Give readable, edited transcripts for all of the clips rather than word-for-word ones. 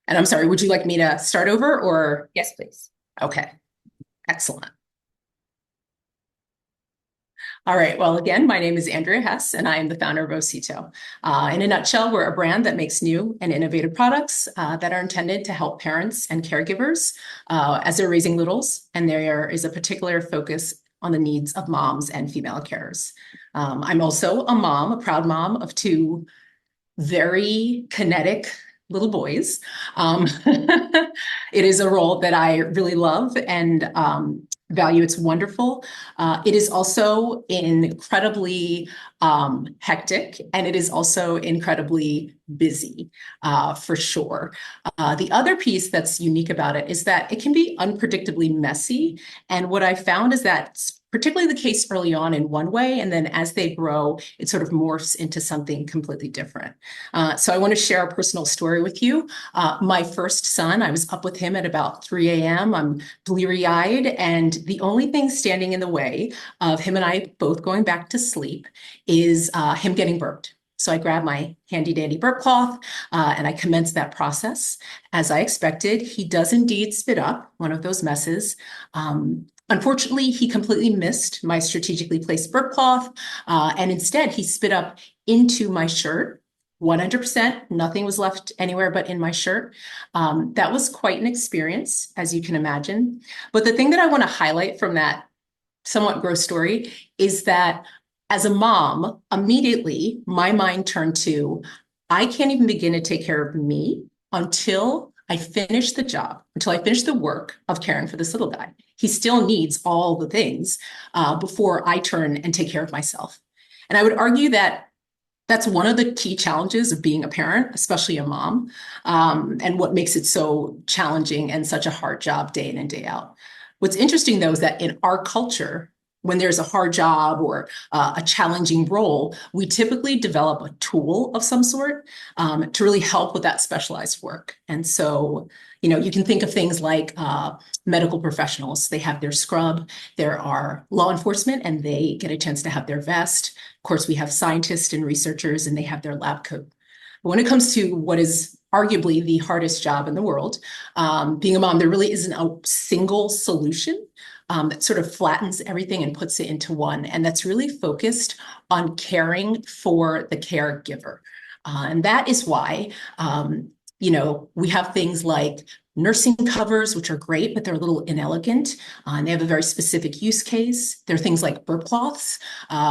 And I'm sorry, would you like me to start over or? Yes, please. Okay, excellent. All right. Well, again, my name is Andrea Hess, and I am the founder of Oceeto. In a nutshell, we're a brand that makes new and innovative products that are intended to help parents and caregivers as they're raising littles. And there is a particular focus on the needs of moms and female carers. I'm also a mom, a proud mom of two very kinetic little boys. It is a role that I really love and value. It's wonderful. It is also incredibly hectic, and it is also incredibly busy, for sure. The other piece that's unique about it is that it can be unpredictably messy. And what I found is that particularly the case early on in one way, and then as they grow, it sort of morphs into something completely different. So I want to share a personal story with you. My first son, I was up with him at about 3 a.m. I'm bleary-eyed, and the only thing standing in the way of him and I both going back to sleep is him getting burped. So I grabbed my handy dandy burp cloth and I commenced that process. As I expected, he does indeed spit up one of those messes. Unfortunately, he completely missed my strategically placed burp cloth, and instead he spit up into my shirt. 100%, nothing was left anywhere but in my shirt. That was quite an experience, as you can imagine. But the thing that I want to highlight from that somewhat gross story is that as a mom, immediately my mind turned to, I can't even begin to take care of me until I finish the job, until I finish the work of caring for this little guy. He still needs all the things before I turn and take care of myself. And I would argue that that's one of the key challenges of being a parent, especially a mom, and what makes it so challenging and such a hard job day in and day out. What's interesting, though, is that in our culture, when there's a hard job or a challenging role, we typically develop a tool of some sort to really help with that specialized work. And so, you can think of things like medical professionals. They have their scrub. There are law enforcement, and they get a chance to have their vest. Of course, we have scientists and researchers, and they have their lab coat. But when it comes to what is arguably the hardest job in the world, being a mom, there really isn't a single solution that sort of flattens everything and puts it into one. And that's really focused on caring for the caregiver. And that is why, we have things like nursing covers, which are great, but they're a little inelegant. And they have a very specific use case. There are things like burp cloths,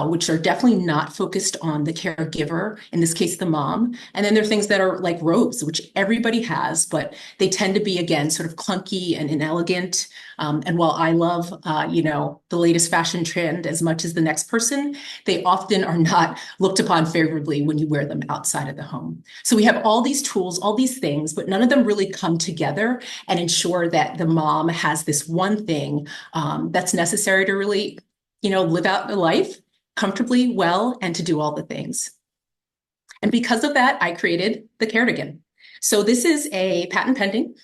which are definitely not focused on the caregiver, in this case, the mom. And then there are things that are like robes, which everybody has, but they tend to be, again, sort of clunky and inelegant. And while I love, the latest fashion trend as much as the next person, they often are not looked upon favorably when you wear them outside of the home. So we have all these tools, all these things, but none of them really come together and ensure that the mom has this one thing that's necessary to really, live out the life comfortably, well, and to do all the things. And because of that, I created the cardigan. So this is a patent pending,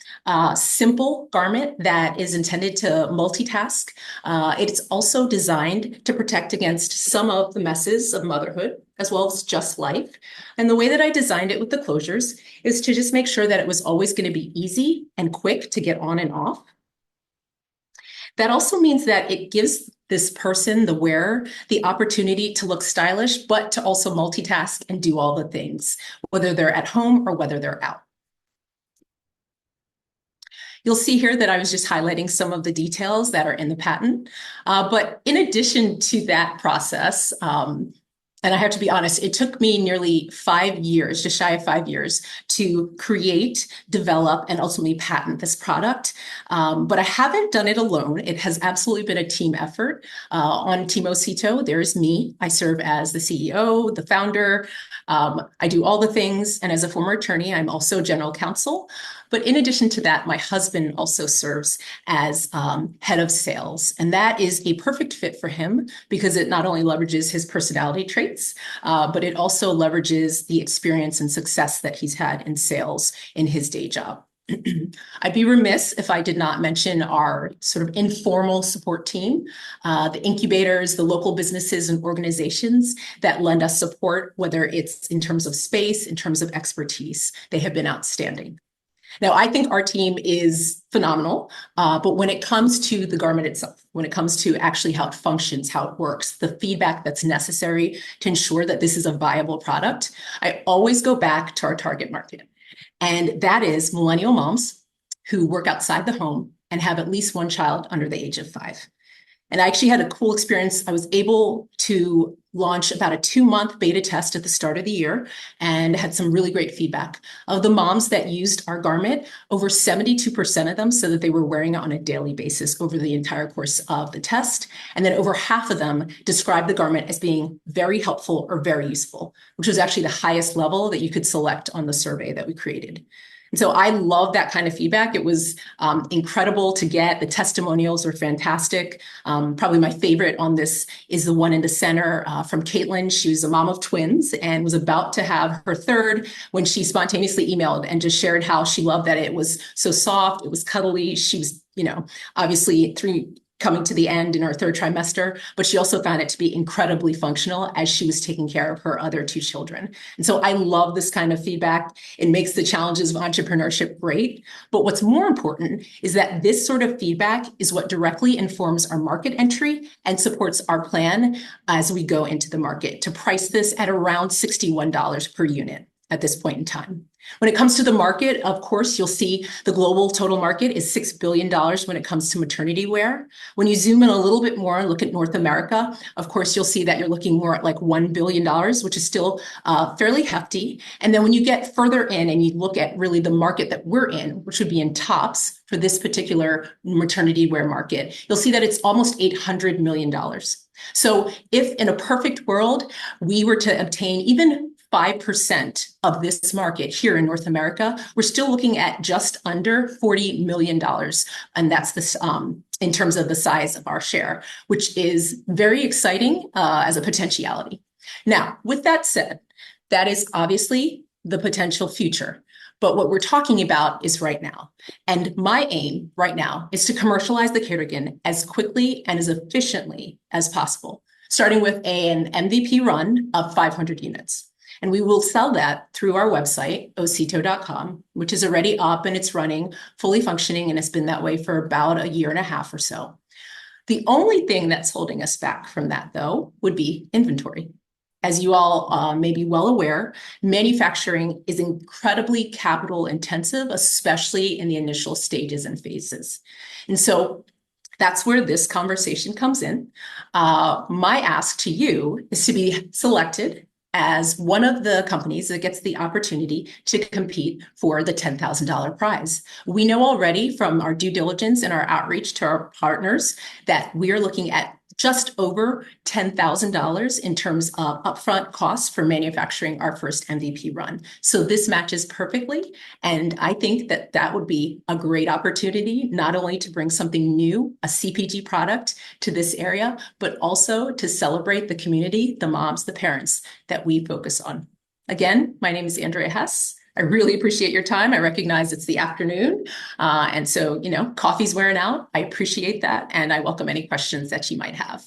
simple garment that is intended to multitask. It's also designed to protect against some of the messes of motherhood, as well as just life. And the way that I designed it with the closures is to just make sure that it was always going to be easy and quick to get on and off. That also means that it gives this person, the wearer, the opportunity to look stylish, but to also multitask and do all the things, whether they're at home or whether they're out. You'll see here that I was just highlighting some of the details that are in the patent. But in addition to that process, and I have to be honest, it took me nearly 5 years, just shy of 5 years, to create, develop, and ultimately patent this product. But I haven't done it alone. It has absolutely been a team effort. On Team Oceeto, there's me. I serve as the CEO, the founder. I do all the things. And as a former attorney, I'm also general counsel. But in addition to that, my husband also serves as head of sales. And that is a perfect fit for him because it not only leverages his personality traits, but it also leverages the experience and success that he's had in sales in his day job. I'd be remiss if I did not mention our sort of informal support team, the incubators, the local businesses and organizations that lend us support, whether it's in terms of space, in terms of expertise. They have been outstanding. Now, I think our team is phenomenal, but when it comes to the garment itself, when it comes to actually how it functions, how it works, the feedback that's necessary to ensure that this is a viable product, I always go back to our target market. And that is millennial moms who work outside the home and have at least one child under the age of 5. And I actually had a cool experience. I was able to launch about a 2-month beta test at the start of the year and had some really great feedback. Of the moms that used our garment, over 72% of them said that they were wearing it on a daily basis over the entire course of the test. And then over half of them described the garment as being very helpful or very useful, which was actually the highest level that you could select on the survey that we created. And so I love that kind of feedback. It was incredible to get. The testimonials are fantastic. Probably my favorite on this is the one in the center from Caitlin. She was a mom of twins and was about to have her third when she spontaneously emailed and just shared how she loved that it was so soft, it was cuddly. She was, obviously coming to the end in her third trimester, but she also found it to be incredibly functional as she was taking care of her other 2 children. And so I love this kind of feedback. It makes the challenges of entrepreneurship great. But what's more important is that this sort of feedback is what directly informs our market entry and supports our plan as we go into the market to price this at around $61 per unit at this point in time. When it comes to the market, of course, you'll see the global total market is $6 billion when it comes to maternity wear. When you zoom in a little bit more and look at North America, of course, you'll see that you're looking more at like $1 billion, which is still fairly hefty. And then when you get further in and you look at really the market that we're in, which would be in tops for this particular maternity wear market, you'll see that it's almost $800 million. So if in a perfect world, we were to obtain even 5% of this market here in North America, we're still looking at just under $40 million. And that's this in terms of the size of our share, which is very exciting as a potentiality. Now, with that said, that is obviously the potential future. But what we're talking about is right now. And my aim right now is to commercialize the cardigan as quickly and as efficiently as possible, starting with an MVP run of 500 units. And we will sell that through our website, Oceeto.com, which is already up and it's running, fully functioning, and it's been that way for about a year and a half or so. The only thing that's holding us back from that, though, would be inventory. As you all may be well aware, manufacturing is incredibly capital intensive, especially in the initial stages and phases. And so that's where this conversation comes in. My ask to you is to be selected as one of the companies that gets the opportunity to compete for the $10,000 prize. We know already from our due diligence and our outreach to our partners that we are looking at just over $10,000 in terms of upfront costs for manufacturing our first MVP run. So this matches perfectly. And I think that that would be a great opportunity, not only to bring something new, a CPG product to this area, but also to celebrate the community, the moms, the parents that we focus on. Again, my name is Andrea Hess. I really appreciate your time. I recognize it's the afternoon. And so, coffee's wearing out. I appreciate that. And I welcome any questions that you might have.